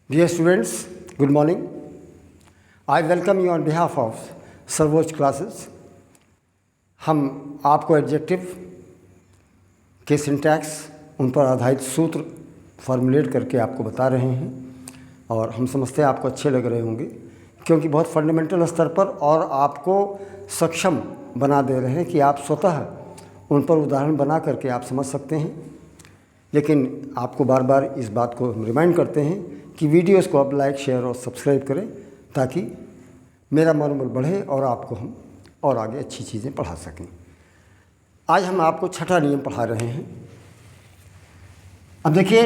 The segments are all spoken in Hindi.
Dear students, good morning. I welcome you on behalf of सर्वोच्च क्लासेस। हम आपको एडजेक्टिव के सिंटैक्स उन पर आधारित सूत्र फॉर्मुलेट करके आपको बता रहे हैं और हम समझते हैं आपको अच्छे लग रहे होंगे, क्योंकि बहुत फंडामेंटल स्तर पर और आपको सक्षम बना दे रहे हैं कि आप स्वतः उन पर उदाहरण बना करके आप समझ सकते हैं। लेकिन आपको बार बार इस बात को हम रिमाइंड करते हैं कि वीडियोस को आप लाइक, शेयर और सब्सक्राइब करें, ताकि मेरा मनोबल बढ़े और आपको हम और आगे अच्छी चीज़ें पढ़ा सकें। आज हम आपको छठा नियम पढ़ा रहे हैं। अब देखिए,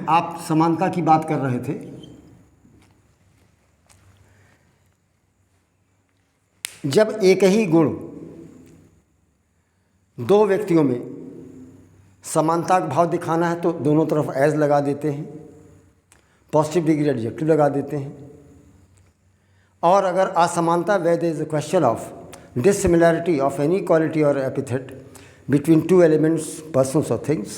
आप समानता की बात कर रहे थे। जब एक ही गुण दो व्यक्तियों में समानता का भाव दिखाना है तो दोनों तरफ एज लगा देते हैं, पॉजिटिव डिग्री एडजेक्टिव लगा देते हैं। और अगर असमानता where there is a question of dissimilarity of any quality or epithet between two elements, persons or things,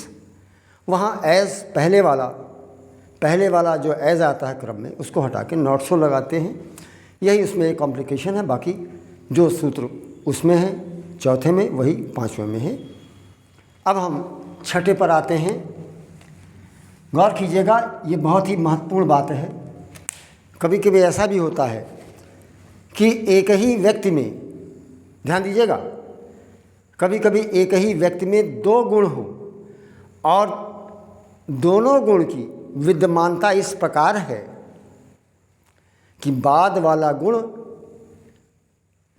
वहाँ एज पहले वाला जो एज आता है क्रम में, उसको हटा के नॉट सो लगाते हैं। यही उसमें एक कॉम्प्लिकेशन है। बाकी जो सूत्र उसमें है चौथे में, वही पाँचवें में है। अब हम छठे पर आते हैं। गौर कीजिएगा, ये बहुत ही महत्वपूर्ण बात है। कभी कभी ऐसा भी होता है कि एक ही व्यक्ति में, ध्यान दीजिएगा, कभी कभी एक ही व्यक्ति में दो गुण हो और दोनों गुण की विद्यमानता इस प्रकार है कि बाद वाला गुण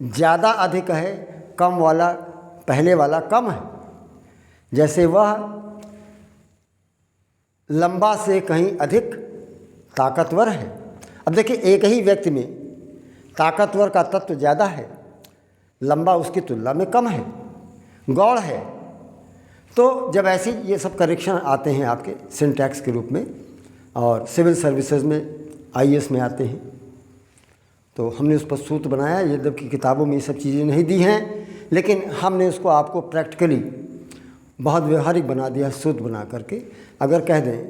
ज़्यादा अधिक है, कम वाला पहले वाला कम है। जैसे वह लंबा से कहीं अधिक ताकतवर है। अब देखिए, एक ही व्यक्ति में ताकतवर का तत्व ज़्यादा है, लंबा उसकी तुलना में कम है, गौड़ है। तो जब ऐसे ये सब करेक्शन आते हैं आपके सिंटैक्स के रूप में, और सिविल सर्विसेज में, आईएएस में आते हैं, तो हमने उस पर सूत्र बनाया। यद्यपि किताबों में ये सब चीज़ें नहीं दी हैं, लेकिन हमने उसको आपको प्रैक्टिकली बहुत व्यवहारिक बना दिया सूत्र बना करके। अगर कह दें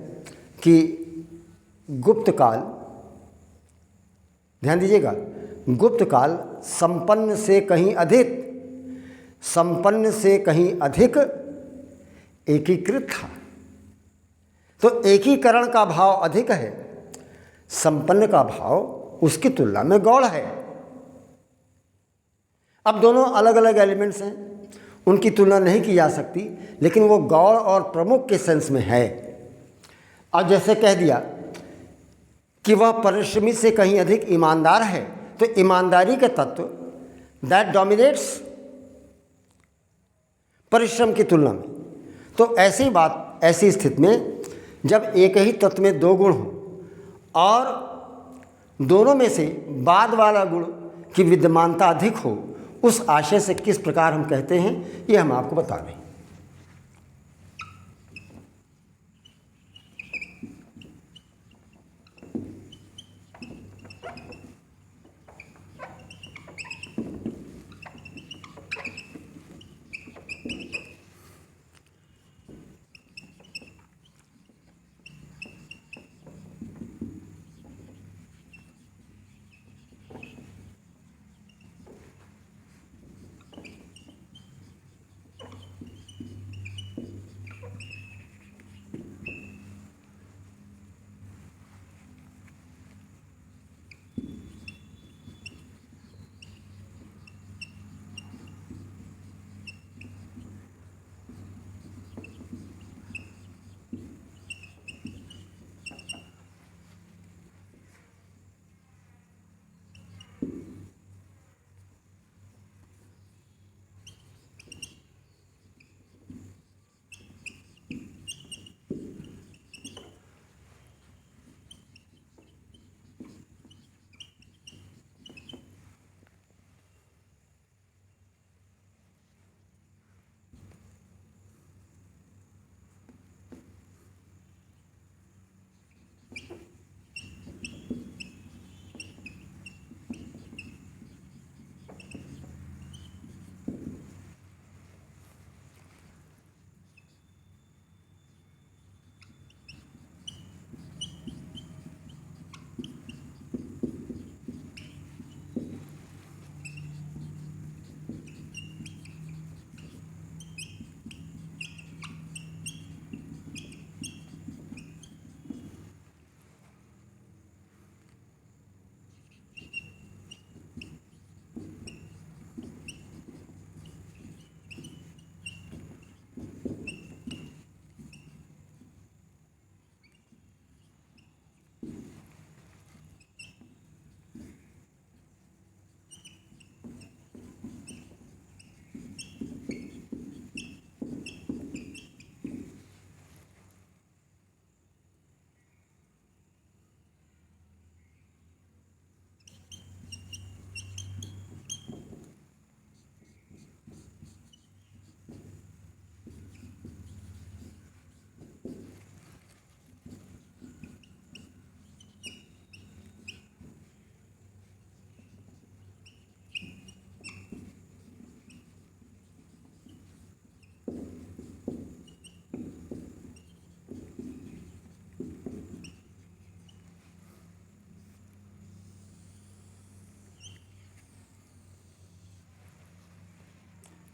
कि गुप्त काल, ध्यान दीजिएगा, गुप्त काल संपन्न से कहीं अधिक एकीकृत था। तो एकीकरण का भाव अधिक है, संपन्न का भाव उसकी तुलना में गौड़ है। अब दोनों अलग अलग एलिमेंट्स हैं, उनकी तुलना नहीं की जा सकती, लेकिन वो गौड़ और प्रमुख के सेंस में है। और जैसे कह दिया कि वह परिश्रमी से कहीं अधिक ईमानदार है, तो ईमानदारी के तत्व दैट डोमिनेट्स परिश्रम की तुलना में। तो ऐसी बात, ऐसी स्थिति में जब एक ही तत्व में दो गुण हो और दोनों में से बाद वाला गुण की विद्यमानता अधिक हो, उस आशय से किस प्रकार हम कहते हैं, ये हम आपको बता रहे हैं।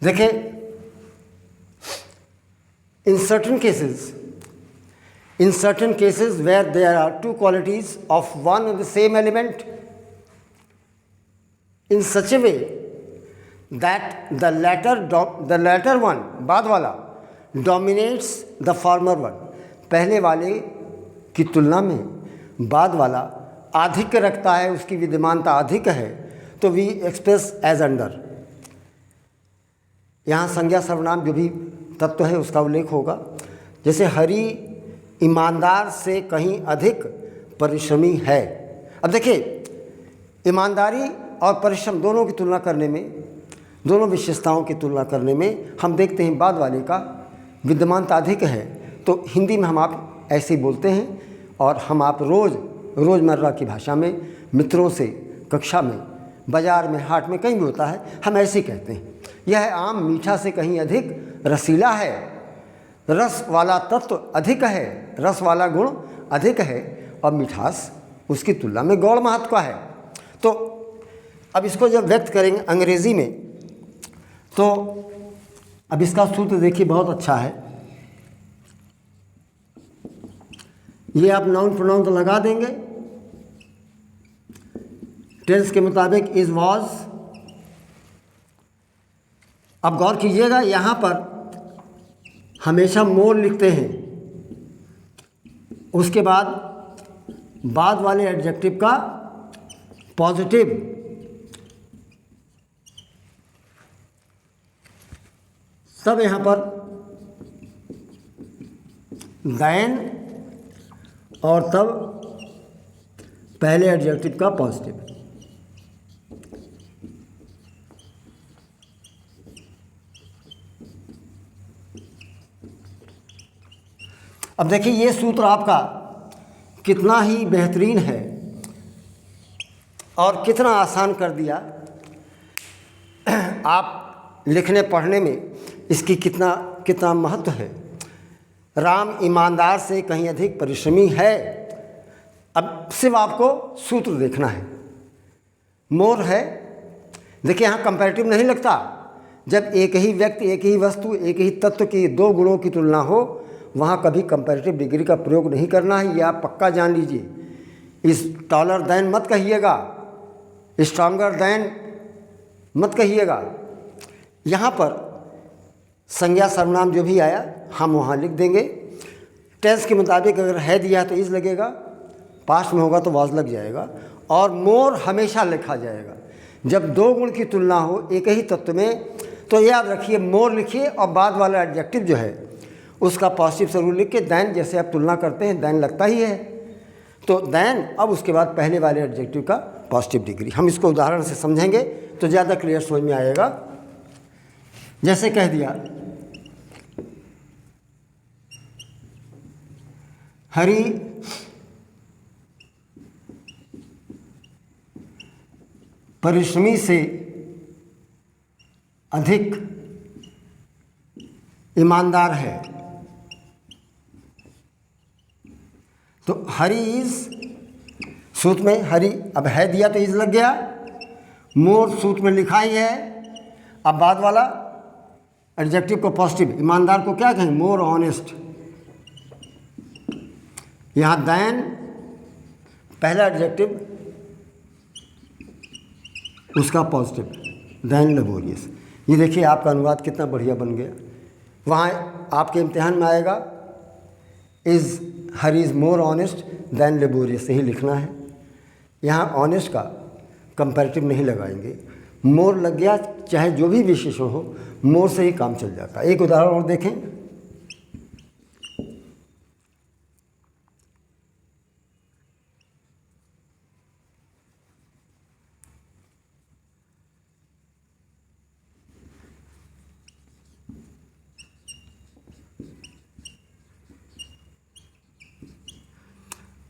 देखिए, in certain cases where there are two qualities of one and the same element in such a way that the latter one, बाद वाला, dominates the former one, पहले वाले की तुलना में बाद वाला आधिक्य रखता है, उसकी विद्यमानता अधिक है, तो वी एक्सप्रेस एज अंडर। यहाँ संज्ञा सर्वनाम जो भी तत्व है उसका उल्लेख होगा। जैसे हरि ईमानदार से कहीं अधिक परिश्रमी है। अब देखिए, ईमानदारी और परिश्रम दोनों की तुलना करने में, दोनों विशेषताओं की तुलना करने में हम देखते हैं बाद वाले का विद्यमानता अधिक है। तो हिंदी में हम आप ऐसे ही बोलते हैं, और हम आप रोज़मर्रा की भाषा में मित्रों से, कक्षा में, बाज़ार में, हाट में, कहीं भी होता है, हम ऐसे ही कहते हैं, यह आम मीठा से कहीं अधिक रसीला है, रस वाला तत्व अधिक है, रस वाला गुण अधिक है, और मिठास उसकी तुलना में गौण महत्व का है। तो अब इसको जब व्यक्त करेंगे अंग्रेज़ी में, तो अब इसका सूत्र देखिए बहुत अच्छा है। ये आप नाउन प्रोनाउन तो लगा देंगे, टेंस के मुताबिक इज वॉज। अब गौर कीजिएगा, यहाँ पर हमेशा मोर लिखते हैं, उसके बाद वाले एडजेक्टिव का पॉजिटिव तब यहाँ पर देन, और तब पहले एडजेक्टिव का पॉजिटिव। अब देखिए, ये सूत्र आपका कितना ही बेहतरीन है और कितना आसान कर दिया। आप लिखने पढ़ने में इसकी कितना महत्व है। राम ईमानदार से कहीं अधिक परिश्रमी है। अब सिर्फ आपको सूत्र देखना है। मोर है, देखिए यहाँ कंपैरेटिव नहीं लगता। जब एक ही व्यक्ति, एक ही वस्तु, एक ही तत्व की दो गुणों की तुलना हो, वहाँ कभी कंपैरेटिव डिग्री का प्रयोग नहीं करना है, ये आप पक्का जान लीजिए। इस टॉलर दैन मत कहिएगा, स्ट्रॉन्गर दैन मत कहिएगा। यहाँ पर संज्ञा सर्वनाम जो भी आया हम वहाँ लिख देंगे। टेंस के मुताबिक अगर है दिया तो इज लगेगा, पास्ट में होगा तो वाज लग जाएगा, और मोर हमेशा लिखा जाएगा। जब दो गुण की तुलना हो एक ही तत्व में, तो याद रखिए मोर लिखिए, और बाद वाला एडजेक्टिव जो है उसका पॉजिटिव जरूर लिख के दैन, जैसे आप तुलना करते हैं दैन लगता ही है, तो दैन, अब उसके बाद पहले वाले एडजेक्टिव का पॉजिटिव डिग्री। हम इसको उदाहरण से समझेंगे तो ज़्यादा क्लियर समझ में आएगा। जैसे कह दिया, हरि परिश्रमी से अधिक ईमानदार है। तो हरि इज सूत्र में, हरि अब है दिया तो इज लग गया, मोर सूत्र में लिखा ही है। अब बाद वाला एडजेक्टिव को पॉजिटिव, ईमानदार को क्या कहेंगे, मोर ऑनेस्ट। यहाँ दैन पहला एडजेक्टिव उसका पॉजिटिव, दैन लेबोरियस। ये देखिए आपका अनुवाद कितना बढ़िया बन गया। वहाँ आपके इम्तिहान में आएगा is her is more honest than laborious, यही लिखना है। यहाँ ऑनेस्ट का कंपैरेटिव नहीं लगाएंगे, मोर लग गया, चाहे जो भी विशेषण हो, मोर से ही काम चल जाता है। एक उदाहरण और देखें,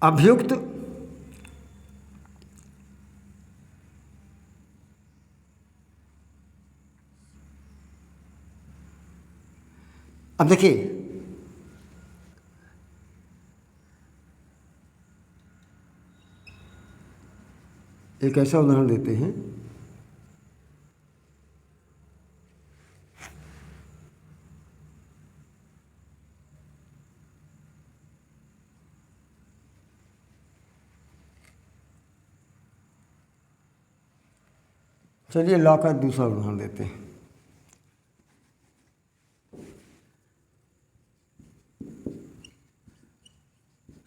अभियुक्त अब देखिए एक ऐसा उदाहरण देते हैं, चलिए लॉ का दूसरा उदाहरण देते हैं।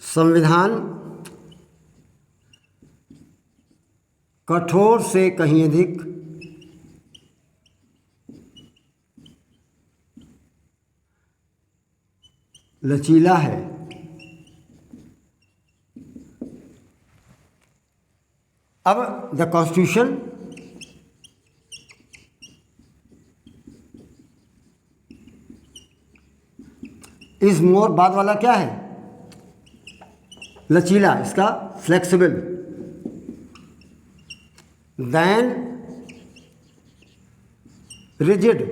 संविधान कठोर से कहीं अधिक लचीला है। अब द कॉन्स्टिट्यूशन इज मोर, बाद वाला क्या है? लचीला, इसका फ्लेक्सिबल, देन रिजिड।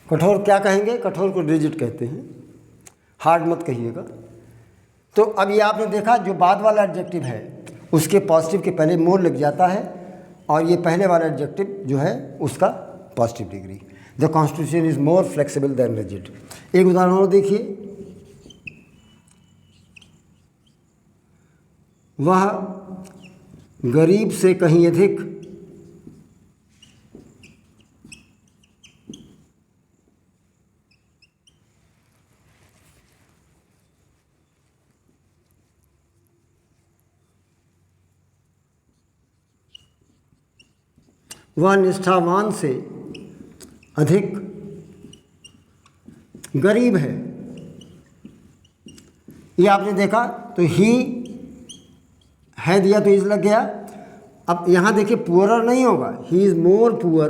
कठोर क्या कहेंगे? कठोर को रिजिड कहते हैं, हार्ड मत कहिएगा। तो अब ये आपने देखा जो बाद वाला एडजेक्टिव है उसके पॉजिटिव के पहले मोर लग जाता है, और ये पहले वाला एडजेक्टिव जो है उसका positive degree. The constitution is more flexible than rigid. एक उदाहरण और देखिए, वह गरीब से कहीं अधिक वह निष्ठावान से अधिक गरीब है। ये आपने देखा, तो ही है दिया तो इज लग गया। अब यहाँ देखिए पुअरर नहीं होगा, he is more poor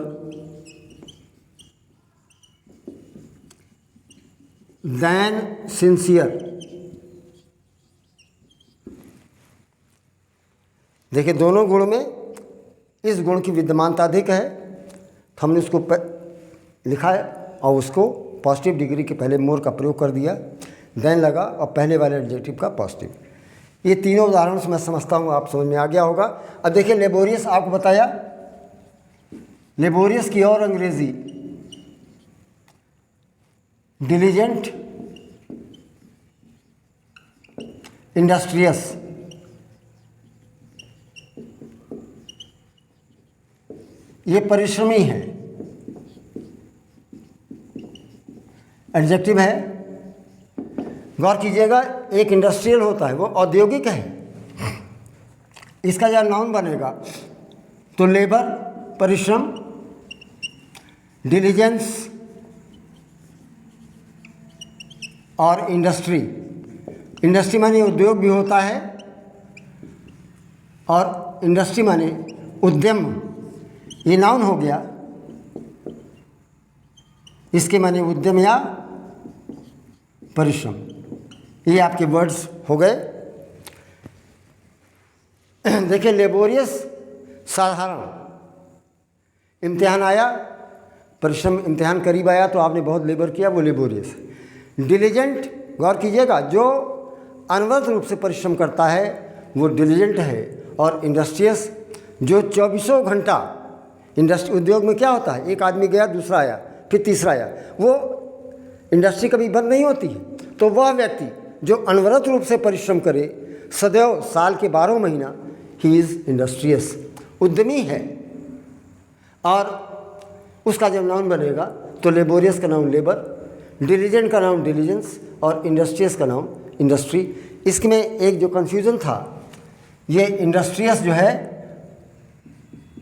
than sincere. देखिए दोनों गुण में इस गुण की विद्यमानता अधिक है, तो हमने उसको लिखा है और उसको पॉजिटिव डिग्री के पहले मोर का प्रयोग कर दिया, देन लगा और पहले वाले एडजेक्टिव का पॉजिटिव। ये तीनों उदाहरण से मैं समझता हूँ आप समझ में आ गया होगा। अब देखिए लेबोरियस, आपको बताया लेबोरियस की और अंग्रेजी डिलीजेंट, इंडस्ट्रियस। ये परिश्रमी है, एडजेक्टिव है। गौर कीजिएगा, एक इंडस्ट्रियल होता है वो औद्योगिक है, इसका जब नाउन बनेगा तो लेबर परिश्रम, डिलीजेंस और इंडस्ट्री। इंडस्ट्री माने उद्योग भी होता है, और इंडस्ट्री माने उद्यम, ये नाउन हो गया, इसके माने उद्यम या परिश्रम। ये आपके वर्ड्स हो गए। देखिए लेबोरियस साधारण, इम्तिहान आया, परिश्रम इम्तिहान करीब आया तो आपने बहुत लेबर किया, वो लेबोरियस। डिलीजेंट, गौर कीजिएगा, जो अनवरत रूप से परिश्रम करता है वो डिलीजेंट है। और इंडस्ट्रियस, जो 24 घंटा, इंडस्ट्री उद्योग में क्या होता है, एक आदमी गया दूसरा आया फिर तीसरा आया, वो इंडस्ट्री कभी बंद नहीं होती है। तो वह व्यक्ति जो अनवरत रूप से परिश्रम करे सदैव साल के 12 महीना, ही इज़ इंडस्ट्रियस, उद्यमी है। और उसका जब नाउन बनेगा तो लेबोरियस का नाउन लेबर, डिलीजेंट का नाउन डिलीजेंस और इंडस्ट्रियस का नाउन इंडस्ट्री। इसमें एक जो कन्फ्यूज़न था, ये इंडस्ट्रियस जो है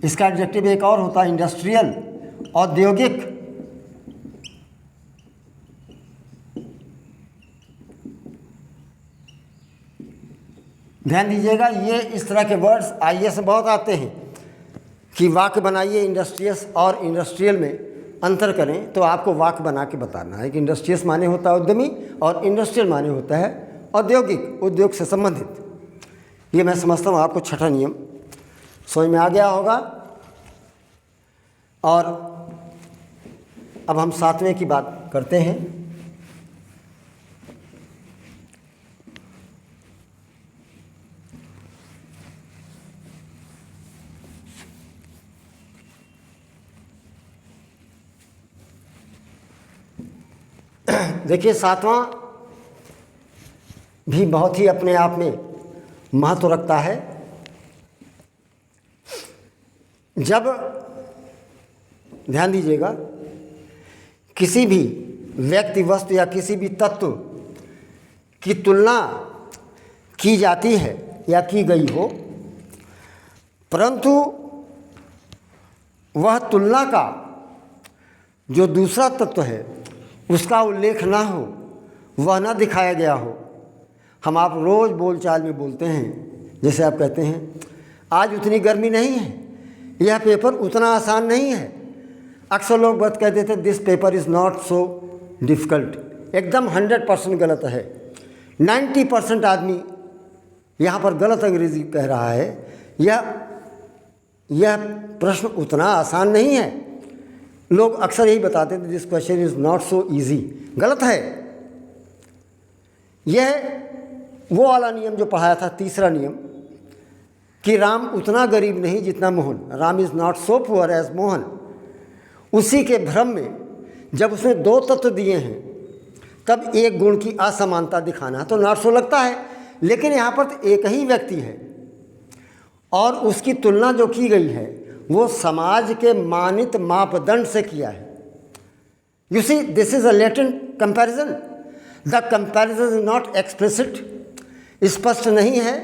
इसका एडजेक्टिव एक और होता है इंडस्ट्रियल, औद्योगिक। ध्यान दीजिएगा, ये इस तरह के वर्ड्स आईएएस में बहुत आते हैं कि वाक्य बनाइए इंडस्ट्रियस और इंडस्ट्रियल में अंतर करें, तो आपको वाक्य बना के बताना है कि इंडस्ट्रियस माने होता है उद्यमी और इंडस्ट्रियल माने होता है औद्योगिक, उद्योग से संबंधित। ये मैं समझता हूँ आपको छठा नियम समझ में आ गया होगा। और अब हम 7वें की बात करते हैं। देखिए 7वां भी बहुत ही अपने आप में महत्व रखता है। जब ध्यान दीजिएगा किसी भी व्यक्ति, वस्तु या किसी भी तत्व की तुलना की जाती है या की गई हो, परंतु वह तुलना का जो दूसरा तत्व है उसका उल्लेख ना हो, वह ना दिखाया गया हो। हम आप रोज़ बोलचाल में बोलते हैं, जैसे आप कहते हैं आज उतनी गर्मी नहीं है, यह पेपर उतना आसान नहीं है। अक्सर लोग बात कह देते हैं this paper is not so difficult. एकदम 100% गलत है। 90% आदमी यहाँ पर गलत अंग्रेजी कह रहा है। यह प्रश्न उतना आसान नहीं है। लोग अक्सर यही बताते थे this question is not so easy. गलत है। यह वो वाला नियम जो पढ़ाया था, तीसरा नियम, कि राम उतना गरीब नहीं जितना Mohan, Ram is not so poor as Mohan. उसी के भ्रम में जब उसने दो तत्व दिए हैं तब एक गुण की असमानता दिखाना तो नॉट सो लगता है, लेकिन यहाँ पर तो एक ही व्यक्ति है और उसकी तुलना जो की गई है वो समाज के मानित मापदंड से किया है। You see this is a latent comparison. The comparison is not explicit, स्पष्ट नहीं है,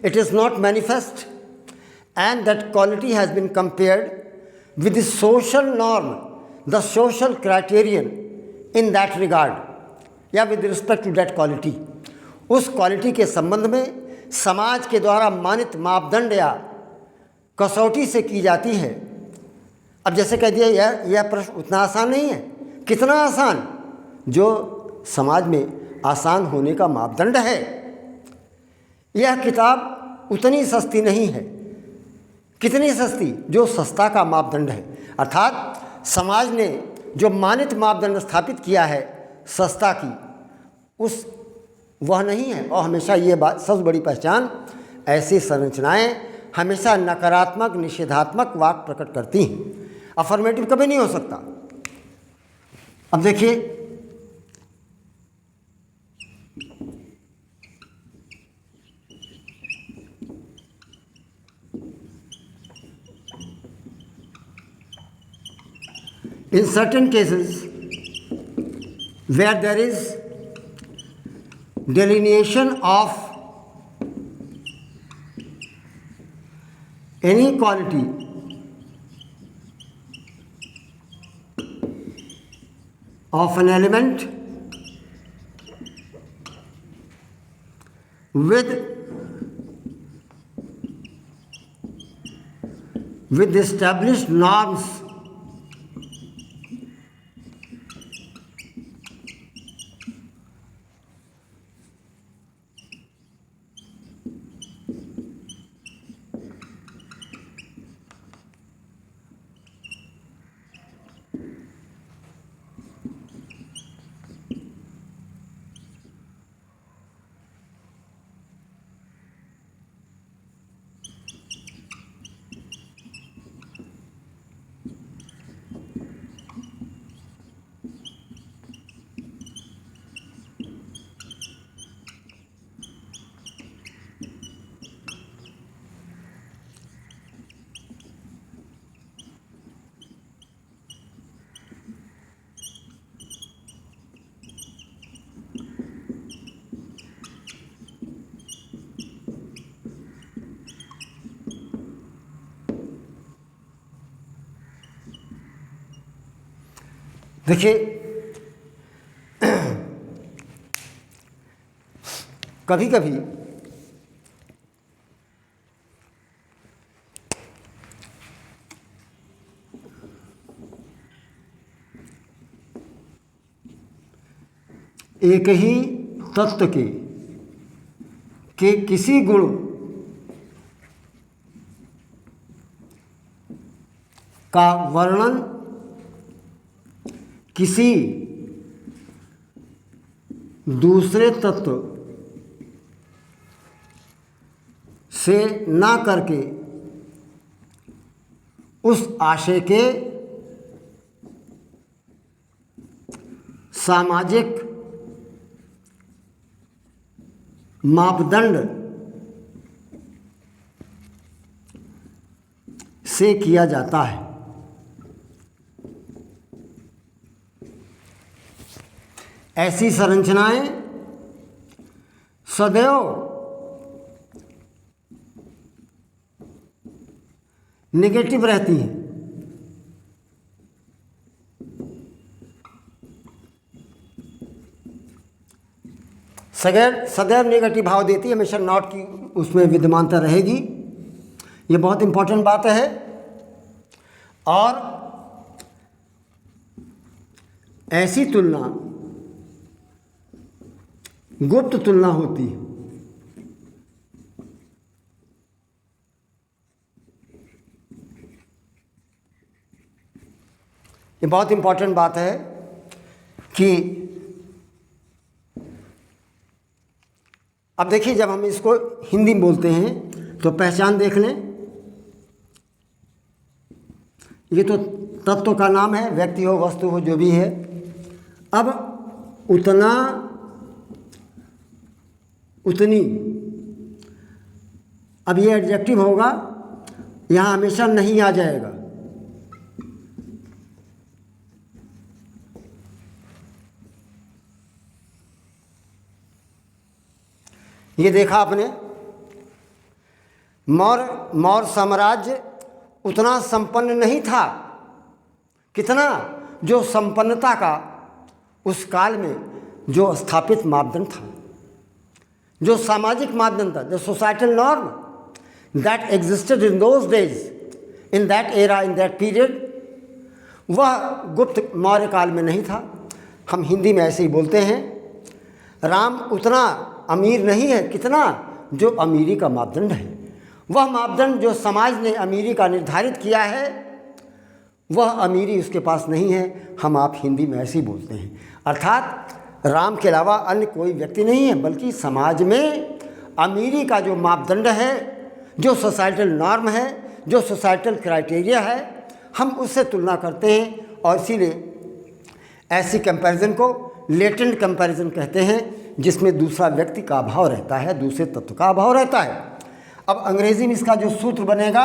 it is not manifest, and that quality has been compared with the social norm, the social criterion in that regard, या with respect to that quality, उस क्वालिटी के संबंध में समाज के द्वारा मानित मापदंड या कसौटी से की जाती है। अब जैसे कह दिया यह प्रश्न उतना आसान नहीं है। कितना आसान? जो समाज में आसान होने का मापदंड है। यह किताब उतनी सस्ती नहीं है। कितनी सस्ती? जो सस्ता का मापदंड है, अर्थात समाज ने जो मानित मापदंड स्थापित किया है सस्ता की, उस वह नहीं है। और हमेशा ये बात सबसे बड़ी पहचान, ऐसी संरचनाएं हमेशा नकारात्मक निषेधात्मक वाक प्रकट करती हैं। अफर्मेटिव कभी नहीं हो सकता। अब देखिए in certain cases where there is delineation of any quality of an element with established norms देखिए कभी कभी एक ही तत्व के किसी गुण का वर्णन किसी दूसरे तत्व से ना करके उस आशय के सामाजिक मापदंड से किया जाता है। ऐसी संरचनाएं सदैव नेगेटिव रहती हैं। सदैव नेगेटिव भाव देती है, हमेशा नॉट की उसमें विद्यमानता रहेगी। ये बहुत इंपॉर्टेंट बात है। और ऐसी तुलना गुप्त तुलना होती है। ये बहुत इंपॉर्टेंट बात है कि अब देखिए, जब हम इसको हिंदी में बोलते हैं तो पहचान देख लें। ये तो तत्व का नाम है, व्यक्ति हो, वस्तु हो, जो भी है। अब उतना, उतनी, अब ये एडजेक्टिव होगा, यहाँ हमेशा नहीं आ जाएगा। ये देखा आपने, मौर्य साम्राज्य उतना संपन्न नहीं था। कितना? जो संपन्नता का उस काल में जो स्थापित मापदंड था, जो सामाजिक मापदंड था, the societal norm that existed in those days, in that era, in that period, वह गुप्त मौर्य काल में नहीं था। हम हिंदी में ऐसे ही बोलते हैं, राम उतना अमीर नहीं है। कितना? जो अमीरी का मापदंड है, वह मापदंड जो समाज ने अमीरी का निर्धारित किया है, वह अमीरी उसके पास नहीं है। हम आप हिंदी में ऐसे ही बोलते हैं, अर्थात राम के अलावा अन्य कोई व्यक्ति नहीं है, बल्कि समाज में अमीरी का जो मापदंड है, जो सोसाइटल नॉर्म है, जो सोसाइटल क्राइटेरिया है, हम उससे तुलना करते हैं। और इसीलिए ऐसी कंपैरिजन को लेटेंट कंपैरिजन कहते हैं, जिसमें दूसरा व्यक्ति का अभाव रहता है, दूसरे तत्व का अभाव रहता है। अब अंग्रेजी में इसका जो सूत्र बनेगा,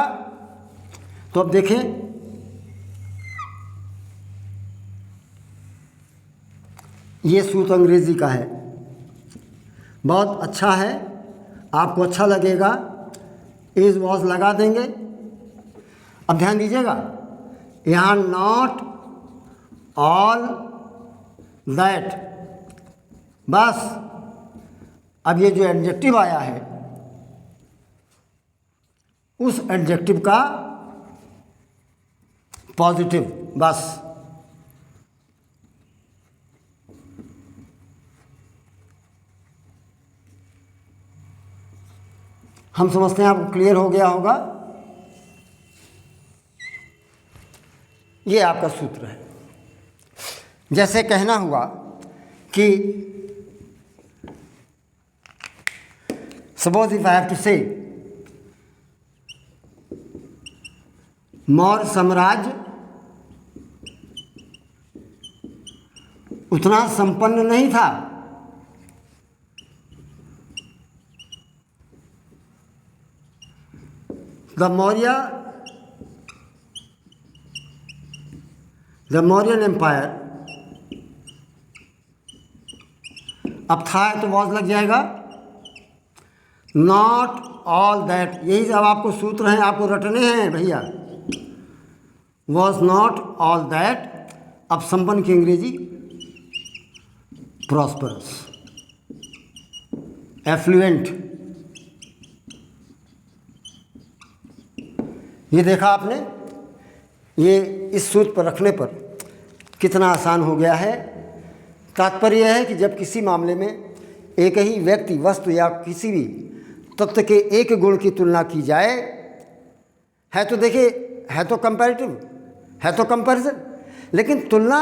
तो अब देखें, ये सूत्र अंग्रेजी का है, बहुत अच्छा है, आपको अच्छा लगेगा। इज वॉज लगा देंगे। अब ध्यान दीजिएगा, यहाँ नॉट ऑल दैट, बस अब ये जो एडजेक्टिव आया है, उस एडजेक्टिव का पॉजिटिव, बस। हम समझते हैं आपको क्लियर हो गया होगा। ये आपका सूत्र है। जैसे कहना हुआ कि suppose if I have to say, Maurya साम्राज्य उतना संपन्न नहीं था। द मौर्यन एम्पायर, अब था है तो वॉज लग जाएगा। नॉट ऑल दैट, यही सब आपको सूत्र हैं, आपको रटने हैं भैया। वॉज नॉट ऑल दैट, अब संपन्न की अंग्रेजी प्रॉस्परस, एफ्लुएंट। ये देखा आपने, ये इस सूत्र पर रखने पर कितना आसान हो गया है। तात्पर्य यह है कि जब किसी मामले में एक ही व्यक्ति, वस्तु या किसी भी तत्व के एक गुण की तुलना की जाए, है तो देखिए, है तो कंपैरेटिव, है तो कंपैरिजन, लेकिन तुलना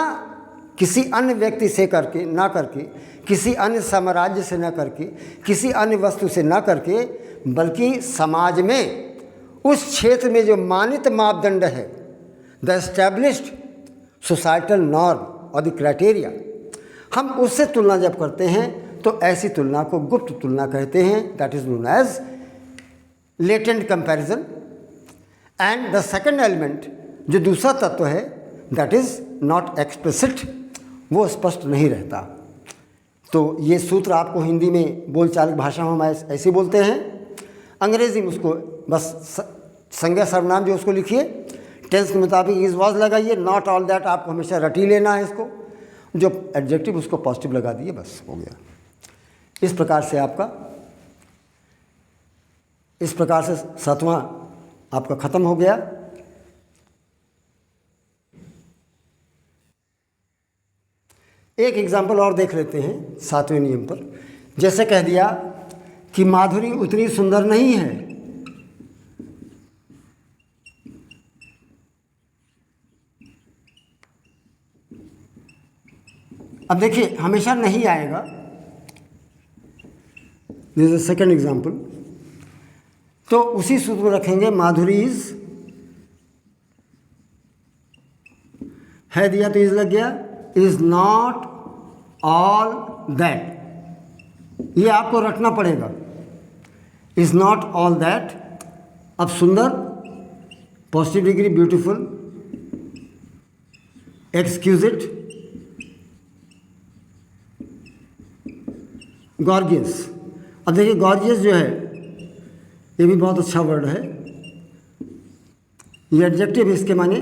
किसी अन्य व्यक्ति से करके ना करके, किसी अन्य साम्राज्य से ना करके, किसी अन्य वस्तु से ना करके, बल्कि समाज में उस क्षेत्र में जो मानित मापदंड है, द एस्टैब्लिश्ड सोसाइटल नॉर्म और द क्राइटेरिया, हम उससे तुलना जब करते हैं तो ऐसी तुलना को गुप्त तुलना कहते हैं। That is known as latent comparison. And the second element, जो दूसरा तत्व है, दैट इज़ नॉट एक्सप्लिसिट, वो स्पष्ट नहीं रहता। तो ये सूत्र आपको हिंदी में बोलचाल की भाषा में हम ऐसे बोलते हैं, अंग्रेजी में उसको बस संज्ञा सर्वनाम जो उसको लिखिए, टेंस के मुताबिक इज वॉज लगाइए, नॉट ऑल दैट आपको हमेशा रटी लेना है इसको, जो एडजेक्टिव उसको पॉजिटिव लगा दिए, बस हो गया। इस प्रकार से सातवां आपका ख़त्म हो गया। एक एग्जाम्पल और देख लेते हैं सातवें नियम पर। जैसे कह दिया कि माधुरी उतनी सुंदर नहीं है, अब देखिए हमेशा नहीं आएगा, दिस इज सेकेंड एग्जाम्पल, तो उसी सूत्र को रखेंगे, माधुरी इज है दिया तो इज लग गया, इज नॉट ऑल दैट, ये आपको रखना पड़ेगा, इज नॉट ऑल दैट। अब सुंदर positive degree, beautiful, exquisite, gorgeous. अब देखिए गॉर्जियस जो है ये भी बहुत अच्छा वर्ड है, ये एडजेक्टिव इसके माने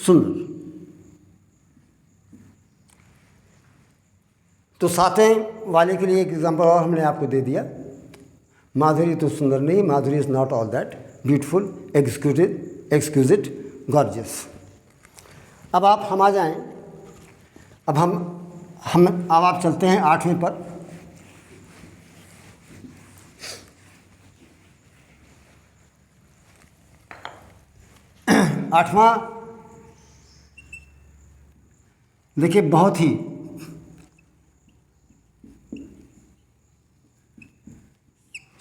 सुंदर। तो सातवें वाले के लिए एक एग्जाम्पल और हमने आपको दे दिया, माधुरी तो सुंदर नहीं, Madhuri is not all that, beautiful, exquisite, gorgeous. अब आप हम आ जाएं, अब आप चलते हैं आठवें पर। आठवां देखिए बहुत ही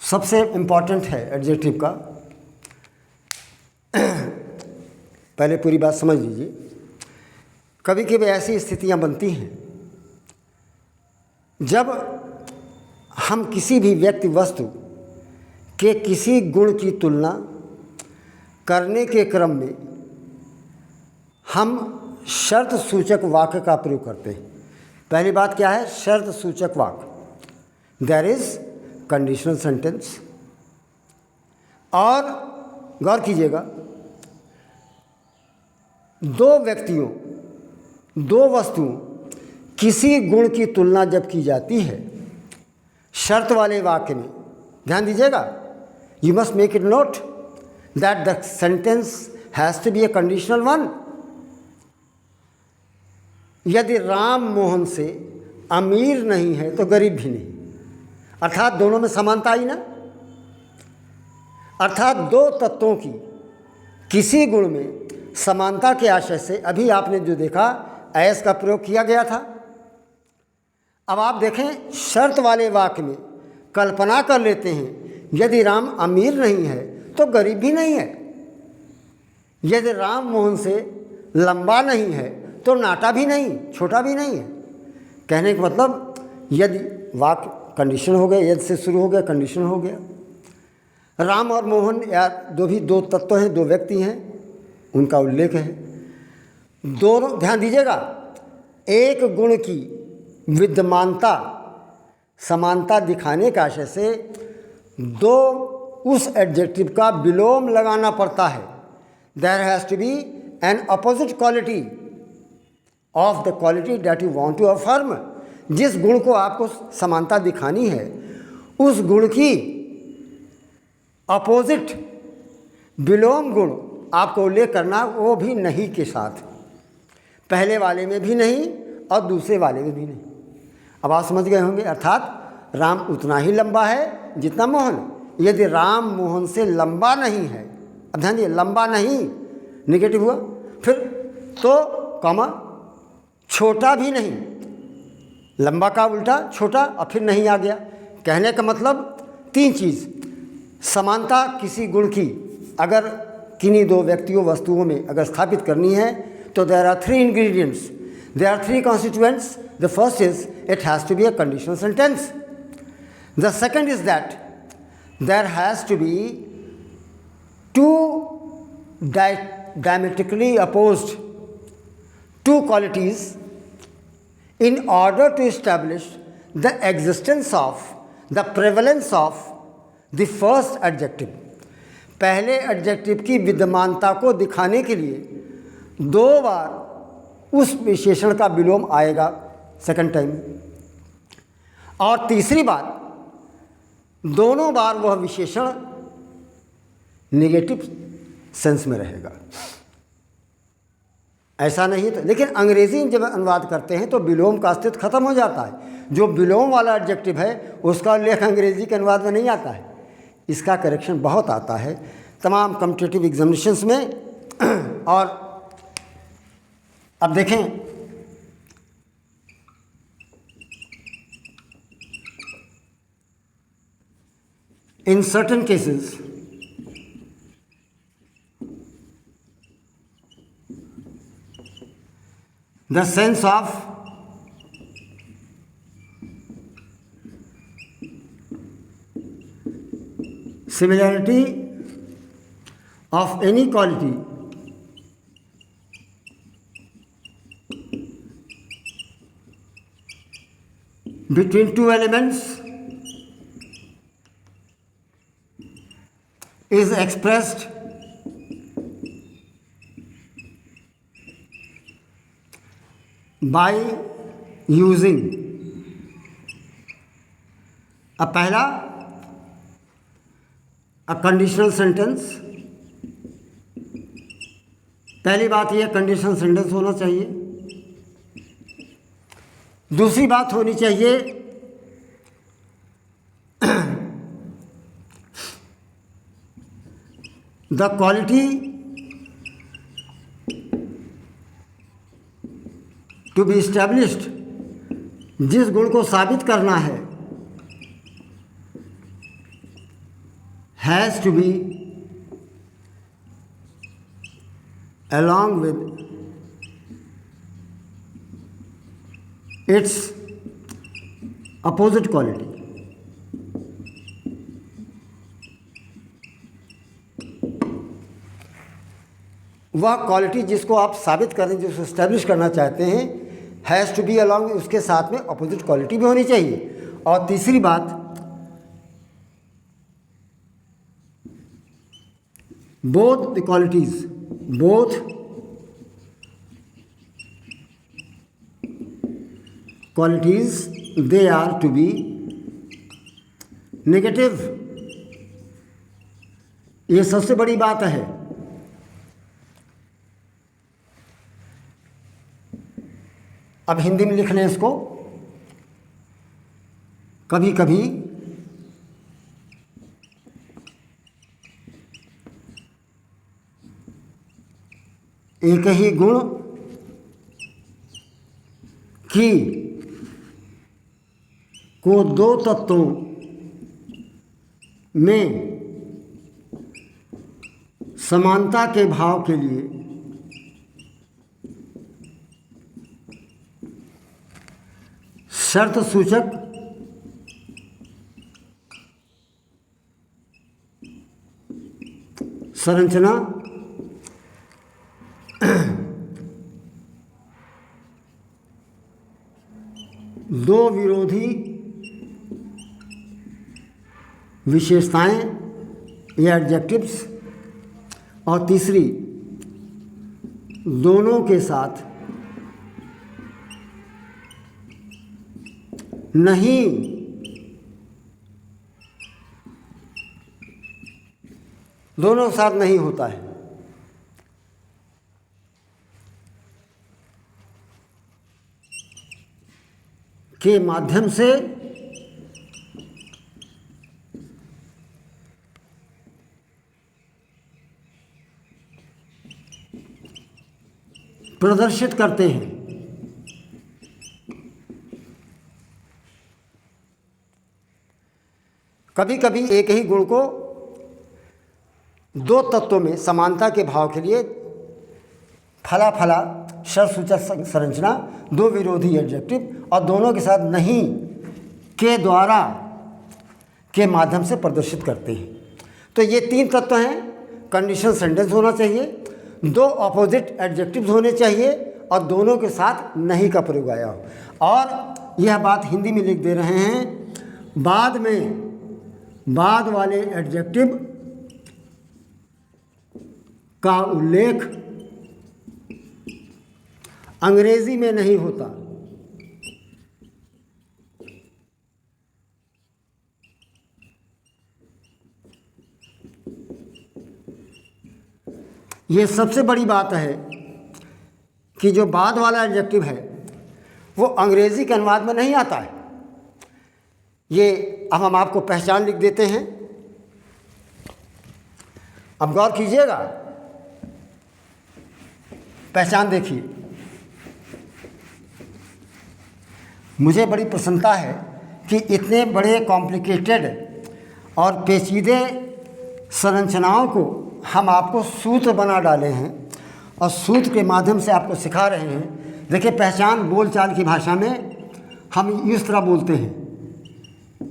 सबसे इम्पॉर्टेंट है एडजेक्टिव का। पहले पूरी बात समझ लीजिए। कभी कभी ऐसी स्थितियां बनती हैं जब हम किसी भी व्यक्ति वस्तु के किसी गुण की तुलना करने के क्रम में हम शर्त सूचक वाक्य का प्रयोग करते हैं। पहली बात क्या है? शर्त सूचक वाक्य, देयर इज कंडीशनल सेंटेंस। और गौर कीजिएगा, दो व्यक्तियों, दो वस्तुओं, किसी गुण की तुलना जब की जाती है शर्त वाले वाक्य में, ध्यान दीजिएगा, you must make it note that the sentence has to be a conditional one. यदि राम मोहन से अमीर नहीं है तो गरीब भी नहीं, अर्थात दोनों में समानता आई ना। अर्थात दो तत्वों की किसी गुण में समानता के आशय से अभी आपने जो देखा ऐस का प्रयोग किया गया था। अब आप देखें, शर्त वाले वाक्य में कल्पना कर लेते हैं, यदि राम अमीर नहीं है तो गरीब भी नहीं है, यदि राम मोहन से लंबा नहीं है तो नाटा भी नहीं, छोटा भी नहीं है। कहने का मतलब, यदि वाक्य कंडीशन हो गया, यदि से शुरू हो गया, कंडीशन हो गया। राम और मोहन या दो तत्व हैं, दो व्यक्ति हैं, उनका उल्लेख है। दोनों, ध्यान दीजिएगा, एक गुण की विद्यमानता समानता दिखाने के आशय से दो उस एडजेक्टिव का विलोम लगाना पड़ता है। There has to be an opposite quality of the quality that you want to affirm. जिस गुण को आपको समानता दिखानी है उस गुण की अपोजिट विलोम गुण आपको उल्लेख करना, वो भी नहीं के साथ, पहले वाले में भी नहीं और दूसरे वाले में भी नहीं। अब आप समझ गए होंगे, अर्थात राम उतना ही लंबा है जितना मोहन। यदि राम मोहन से लंबा नहीं है, अब ध्यान दिए, लंबा नहीं नेगेटिव हुआ, फिर तो कॉमा छोटा भी नहीं, लंबा का उल्टा छोटा, और फिर नहीं आ गया। कहने का मतलब तीन चीज़, समानता किसी गुण की अगर किन्हीं दो व्यक्तियों वस्तुओं में अगर स्थापित करनी है तो there are three ingredients, there are three constituents. The first is it has to be a conditional sentence. The second is that there has to be two diametrically opposed two qualities in order to establish the existence of the prevalence of the first adjective। पहले एडजेक्टिव की विद्यमानता को दिखाने के लिए 2 बार उस विशेषण का विलोम आएगा सेकंड टाइम, और तीसरी बार दोनों बार वह विशेषण नेगेटिव सेंस में रहेगा। ऐसा नहीं तो, लेकिन अंग्रेजी में जब अनुवाद करते हैं तो विलोम का अस्तित्व खत्म हो जाता है। जो विलोम वाला एडजेक्टिव है उसका उल्लेख अंग्रेजी के अनुवाद में नहीं आता है। इसका करेक्शन बहुत आता है तमाम कॉम्पिटिटिव एग्जामिनेशंस में। और अब देखें, in certain cases the sense of similarity of any quality between two elements is expressed by using अब पहला कंडीशनल सेंटेंस। पहली बात यह कंडीशनल सेंटेंस होना चाहिए। दूसरी बात होनी चाहिए the quality to be established, जिस गुण को साबित करना है, has to be along with its opposite quality। वह क्वालिटी जिसको आप साबित करें, जिसको इस्टेब्लिश करना चाहते हैं, हैज़ टू बी अलॉन्ग, उसके साथ में अपोजिट क्वालिटी भी होनी चाहिए। और तीसरी बात, both the qualities, both qualities they are to be negative. ये सबसे बड़ी बात है। अब हिंदी में लिख लें इसको। कभी कभी एक ही गुण की को 2 तत्वों में समानता के भाव के लिए शर्त सूचक संरचना दो विरोधी विशेषताएं या एडजेक्टिव्स, और तीसरी दोनों के साथ नहीं दोनों के साथ नहीं होता है। के माध्यम से प्रदर्शित करते हैं। कभी कभी एक ही गुण को 2 तत्वों में समानता के भाव के लिए फला फला शर्तसूचक संरचना, 2 विरोधी एडजेक्टिव और दोनों के साथ नहीं के द्वारा के माध्यम से प्रदर्शित करते हैं। तो ये 3 तत्व हैं, कंडीशनल सेंटेंस होना चाहिए, 2 ऑपोजिट एडजेक्टिव्स होने चाहिए और दोनों के साथ नहीं का प्रयोग आया हो। और यह बात हिंदी में लिख दे रहे हैं, बाद में बाद वाले एडजेक्टिव का उल्लेख अंग्रेजी में नहीं होता। ये सबसे बड़ी बात है कि जो बाद वाला एडजेक्टिव है वो अंग्रेजी के अनुवाद में नहीं आता है। ये अब हम आपको पहचान लिख देते हैं। अब गौर कीजिएगा, पहचान देखिए। मुझे बड़ी प्रसन्नता है कि इतने बड़े कॉम्प्लिकेटेड और पेचीदे संरचनाओं को हम आपको सूत्र बना डाले हैं और सूत्र के माध्यम से आपको सिखा रहे हैं। देखिए, पहचान बोलचाल की भाषा में हम इस तरह बोलते हैं,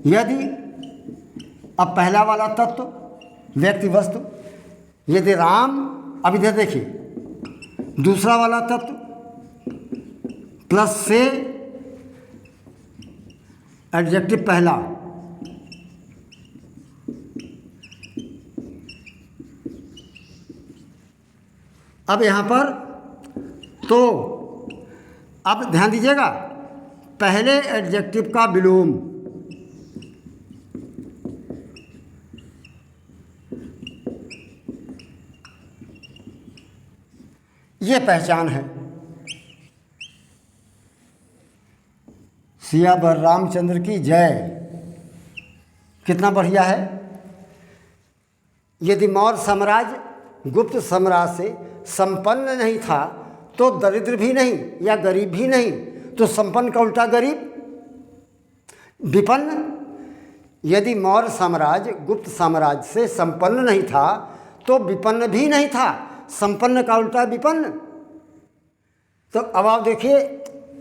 यदि अब पहला वाला तत्व व्यक्ति वस्तु, यदि राम, अब इधर देखिए दूसरा वाला तत्व प्लस से एडजेक्टिव पहला, अब यहाँ पर तो अब ध्यान दीजिएगा, पहले एडजेक्टिव का विलोम, ये पहचान है। सियावर रामचंद्र की जय, कितना बढ़िया है। यदि मौर्य साम्राज्य गुप्त साम्राज्य से संपन्न नहीं था तो दरिद्र भी नहीं या गरीब भी नहीं, तो संपन्न का उल्टा गरीब, विपन्न। यदि मौर्य साम्राज्य गुप्त साम्राज्य से संपन्न नहीं था तो विपन्न भी नहीं था, संपन्न का उल्टा विपन्न। तो अब आप देखिए,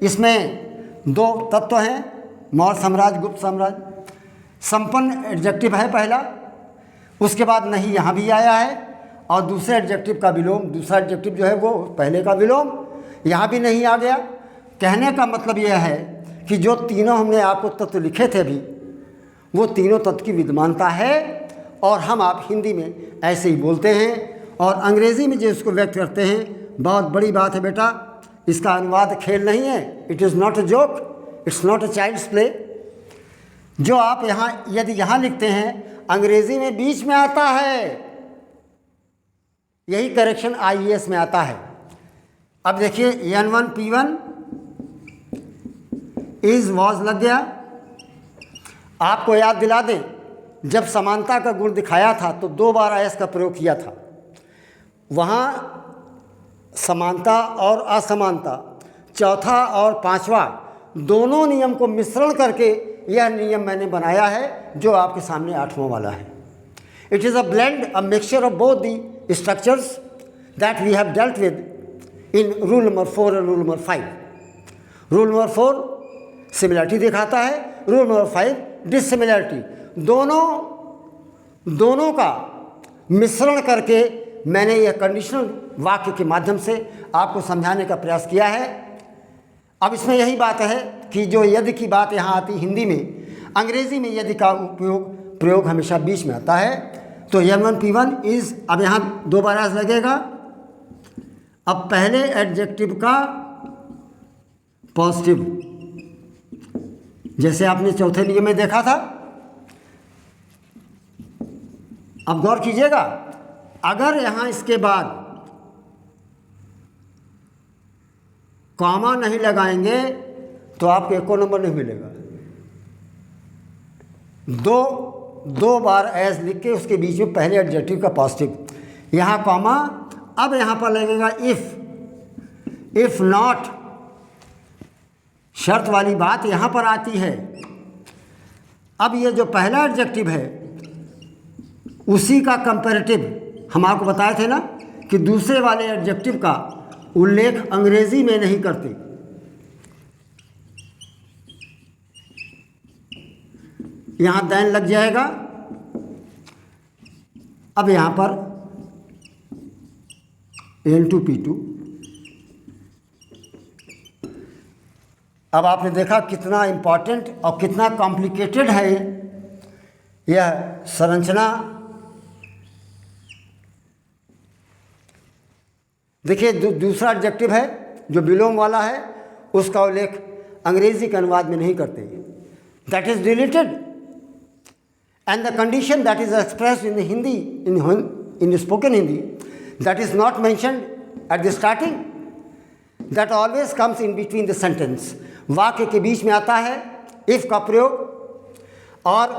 इसमें 2 तत्व हैं, मौर्य साम्राज्य गुप्त साम्राज्य। संपन्न एडजेक्टिव है पहला, उसके बाद नहीं यहाँ भी आया है, और दूसरे एडजेक्टिव का विलोम, दूसरा एडजेक्टिव जो है वो पहले का विलोम, यहाँ भी नहीं आ गया। कहने का मतलब यह है कि जो तीनों हमने आपको तत्व लिखे थे अभी, वो तीनों तत्व की विद्यमानता है और हम आप हिंदी में ऐसे ही बोलते हैं और अंग्रेज़ी में जो इसको व्यक्त करते हैं। बहुत बड़ी बात है बेटा, इसका अनुवाद खेल नहीं है। It is not a joke, it's not a child's play. जो आप यहाँ यदि यहाँ लिखते हैं अंग्रेज़ी में बीच में आता है, यही करेक्शन IES में आता है। अब देखिए N1 P1 इज वॉज लग गया। आपको याद दिला दें, जब समानता का गुण दिखाया था तो 2 बार एस का प्रयोग किया था। वहाँ समानता और असमानता, चौथा और पांचवा, दोनों नियम को मिश्रण करके यह नियम मैंने बनाया है जो आपके सामने 8वां वाला है। It is a blend, a mixture of both the structures that we have dealt with in rule number 4 and rule number 5. Rule number 4 similarity दिखाता है, rule number 5 डिससिमिलरिटी। दोनों का मिश्रण करके मैंने यह कंडीशनल वाक्य के माध्यम से आपको समझाने का प्रयास किया है। अब इसमें यही बात है कि जो यदि की बात यहाँ आती हिंदी में, अंग्रेजी में यदि का प्रयोग हमेशा बीच में आता है। तो N1 P1 इज, अब यहाँ 2 बार एस लगेगा। अब पहले एडजेक्टिव का पॉजिटिव, जैसे आपने चौथे नियम में देखा था। अब गौर कीजिएगा, अगर यहाँ इसके बाद कॉमा नहीं लगाएंगे तो आपको एको नंबर नहीं मिलेगा। दो बार एज लिख के उसके बीच में पहले एडजेक्टिव का पॉजिटिव, यहाँ कॉमा। अब यहाँ पर लगेगा इफ नॉट, शर्त वाली बात यहाँ पर आती है। अब ये जो पहला एडजेक्टिव है उसी का कंपैरेटिव हम आपको बताए थे ना कि दूसरे वाले एडजेक्टिव का उल्लेख अंग्रेजी में नहीं करते। यहाँ दैन लग जाएगा। अब यहाँ पर N2P2। अब आपने देखा कितना इम्पॉर्टेंट और कितना कॉम्प्लिकेटेड है यह संरचना। देखिए दूसरा एडजेक्टिव है जो विलोम वाला है, उसका उल्लेख अंग्रेजी के अनुवाद में नहीं करते। That is deleted and the condition that is expressed in Hindi, in spoken Hindi, that is not mentioned at the starting, that always comes in between the sentence. वाक्य के बीच में आता है इफ का प्रयोग। और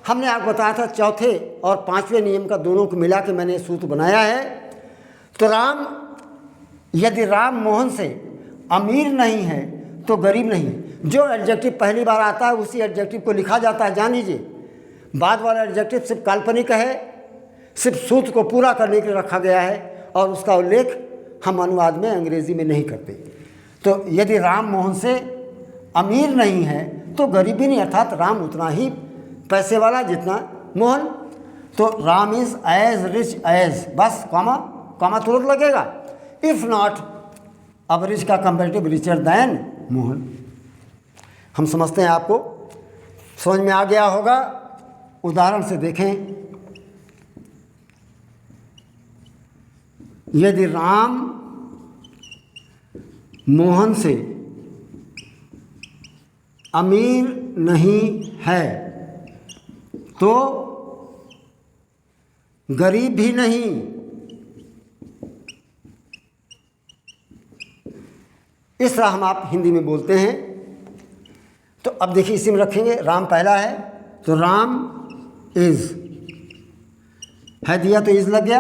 हमने आपको बताया था चौथे और पांचवें नियम का दोनों को मिला के मैंने सूत्र बनाया है। तो यदि राम मोहन से अमीर नहीं है तो गरीब नहीं है। जो एडजेक्टिव पहली बार आता है उसी एडजेक्टिव को लिखा जाता है, जान लीजिए। बाद वाला एडजेक्टिव सिर्फ काल्पनिक है, सिर्फ सूत्र को पूरा करने के लिए रखा गया है और उसका उल्लेख हम अनुवाद में अंग्रेजी में नहीं करते। तो यदि राम मोहन से अमीर नहीं है तो गरीब भी नहीं, अर्थात राम उतना ही पैसे वाला जितना मोहन। तो Ram is as rich as, बस कॉमा तुरंत लगेगा। इफ़ नॉट, अब रिच का कंपेरेटिव रिचर दैन मोहन। हम समझते हैं आपको समझ में आ गया होगा। उदाहरण से देखें, यदि राम मोहन से अमीर नहीं है तो गरीब भी नहीं। इस तरह हम आप हिंदी में बोलते हैं। तो अब देखिए इसी में रखेंगे, राम पहला है तो राम इज है दिया तो इज लग गया।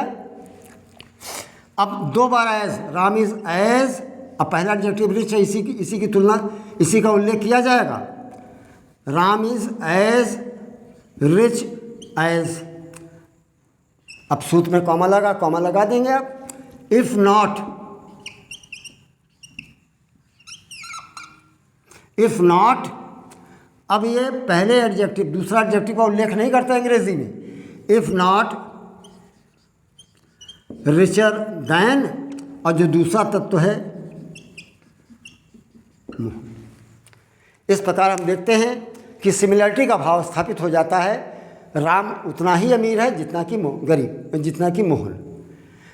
अब दो बार एज, राम इज एज, अब पहला एडजेक्टिव रिच है, इसी की तुलना, इसी का उल्लेख किया जाएगा। Ram is as rich as. अब सूत्र में कॉमा लगा देंगे आप। इफ नॉट, अब ये पहले एडजेक्टिव दूसरा एडजेक्टिव का उल्लेख नहीं करता अंग्रेजी में। इफ नॉट रिचर दैन, और जो दूसरा तत्व है इस प्रकार हम देखते हैं कि सिमिलरिटी का भाव स्थापित हो जाता है। राम उतना ही अमीर है जितना कि मोहन।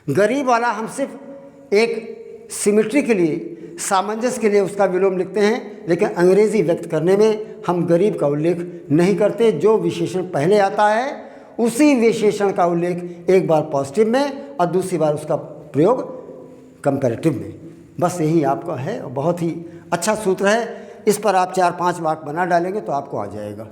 गरीब वाला हम सिर्फ एक सिमिट्री के लिए, सामंजस्य के लिए उसका विलोम लिखते हैं, लेकिन अंग्रेजी व्यक्त करने में हम गरीब का उल्लेख नहीं करते। जो विशेषण पहले आता है उसी विशेषण का उल्लेख एक बार पॉजिटिव में और दूसरी बार उसका प्रयोग कंपैरेटिव में। बस यही आपका है और बहुत ही अच्छा सूत्र है। इस पर आप 4-5 वाक्य बना डालेंगे तो आपको आ जाएगा।